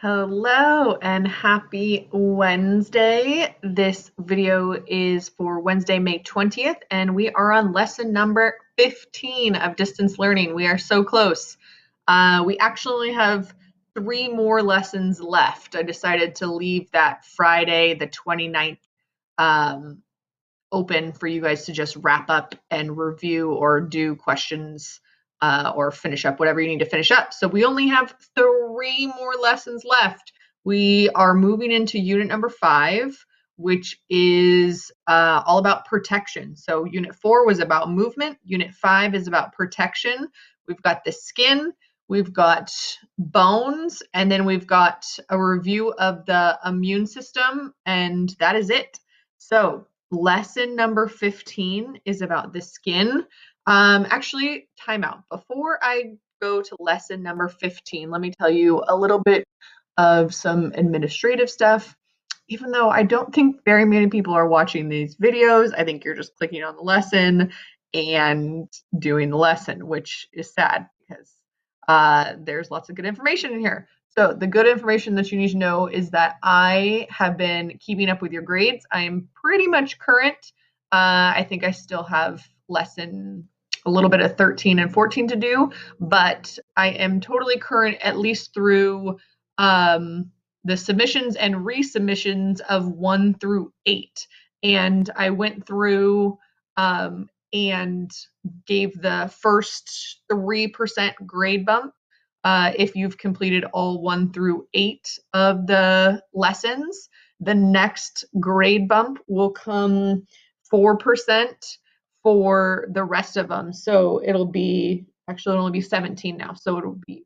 Hello and happy Wednesday. This video is for Wednesday, May 20th, and we are on lesson number 15 of distance learning. We are so close. We actually have 3 more lessons left. I decided to leave that Friday, the 29th, open for you guys to just wrap up and review or do questions or finish up whatever you need to finish up. So we only have 3 more lessons left. We are moving into unit number 5, which is all about protection. So unit 4 was about movement. Unit 5 is about protection. We've got the skin, we've got bones, and then we've got a review of the immune system, and that is it. So lesson number 15 is about the skin. Actually, timeout. Before I go to lesson number 15, let me tell you a little bit of some administrative stuff. Even though I don't think very many people are watching these videos, I think you're just clicking on the lesson and doing the lesson, which is sad because there's lots of good information in here. So the good information that you need to know is that I have been keeping up with your grades. I am pretty much current. I think I still have lesson a little bit of 13 and 14 to do, but I am totally current at least through the submissions and resubmissions of 1 through 8. And I went through and gave the first 3% grade bump if you've completed all 1 through 8 of the lessons. The next grade bump will come 4% for the rest of them. So it'll be, actually it'll only be 17 now. So it'll be,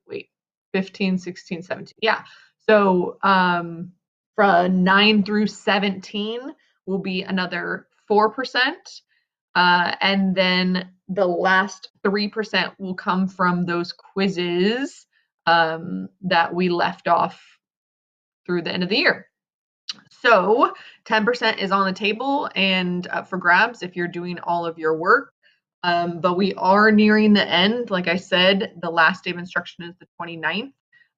15, 16, 17. Yeah. So from 9 through 17 will be another 4%. And then the last 3% will come from those quizzes that we left off through the end of the year. So 10% is on the table and up for grabs if you're doing all of your work. But we are nearing the end. Like I said, the last day of instruction is the 29th.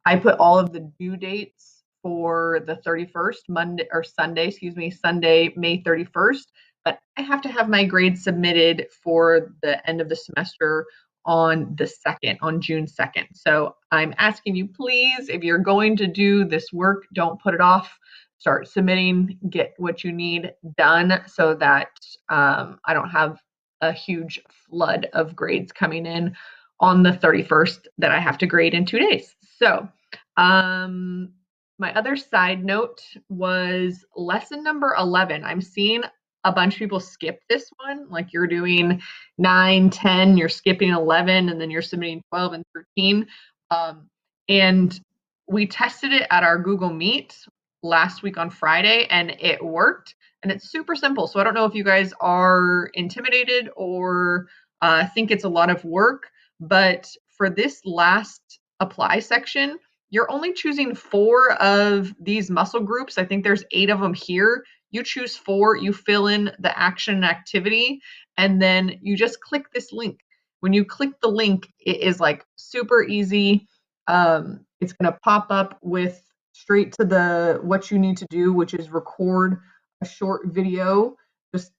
I put all of the due dates for the 31st, Sunday, May 31st. But I have to have my grades submitted for the end of the semester on the 2nd, on June 2nd. So I'm asking you, please, if you're going to do this work, don't put it off. Start submitting, get what you need done so that I don't have a huge flood of grades coming in on the 31st that I have to grade in 2 days. So my other side note was lesson number 11. I'm seeing a bunch of people skip this one, like you're doing 9, 10, you're skipping 11, and then you're submitting 12 and 13. And we tested it at our Google Meet last week on Friday, and it worked. And it's super simple. So I don't know if you guys are intimidated or think it's a lot of work, but for this last apply section, you're only choosing 4 of these muscle groups. I think there's 8 of them here. You choose 4, you fill in the action and activity, and then you just click this link. When you click the link, it is like super easy. It's going to pop up with straight to what you need to do, which is record a short video, just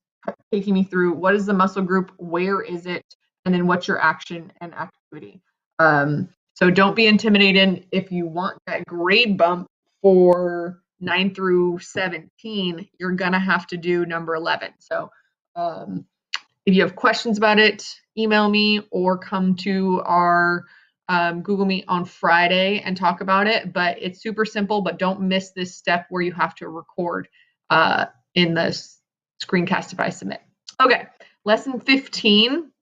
taking me through what is the muscle group, where is it, and then what's your action and activity. So don't be intimidated. If you want that grade bump for 9 through 17, you're gonna have to do number 11. So if you have questions about it, email me or come to our Google Meet on Friday and talk about it. But it's super simple, but don't miss this step where you have to record in the screencast if I submit. Okay, lesson 15.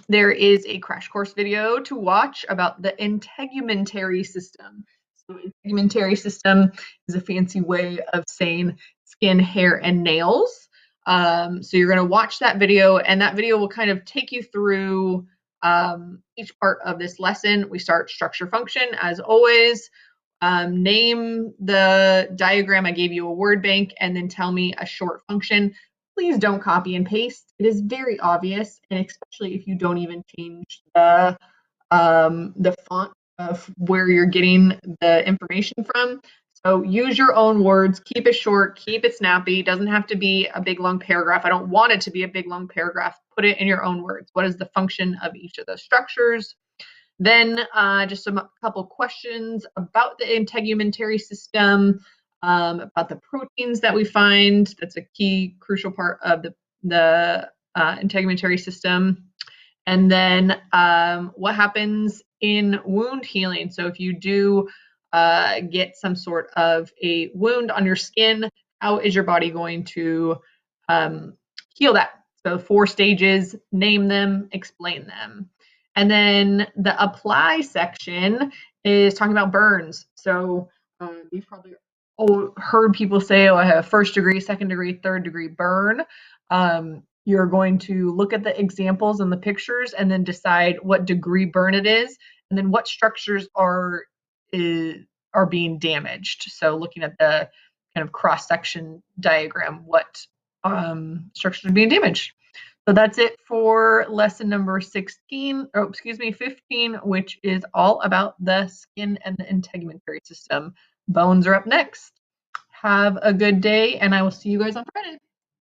There is a crash course video to watch about the integumentary system. So integumentary system is a fancy way of saying skin, hair, and nails. So you're going to watch that video, and that video will kind of take you through each part of this lesson. We start structure function as always. Name the diagram. I gave you a word bank, and then tell me a short function. Please don't copy and paste. It is very obvious, and especially if you don't even change the font of where you're getting the information from. So use your own words, keep it short, keep it snappy. It doesn't have to be a big long paragraph. I don't want it to be a big long paragraph. Put it in your own words. What is the function of each of those structures? Then just a couple questions about the integumentary system, about the proteins that we find. That's a key, crucial part of the integumentary system. And then what happens in wound healing? So if you do get some sort of a wound on your skin, how is your body going to heal that? So 4 stages, name them, explain them. And then the apply section is talking about burns. So you've probably heard people say, oh, I have a 1st degree, 2nd degree, 3rd degree burn. You're going to look at the examples and the pictures and then decide what degree burn it is, and then what structures are being damaged. So looking at the kind of cross-section diagram, what structures are being damaged. So that's it for lesson number 15, which is all about the skin and the integumentary system. Bones are up next. Have a good day, and I will see you guys on Friday.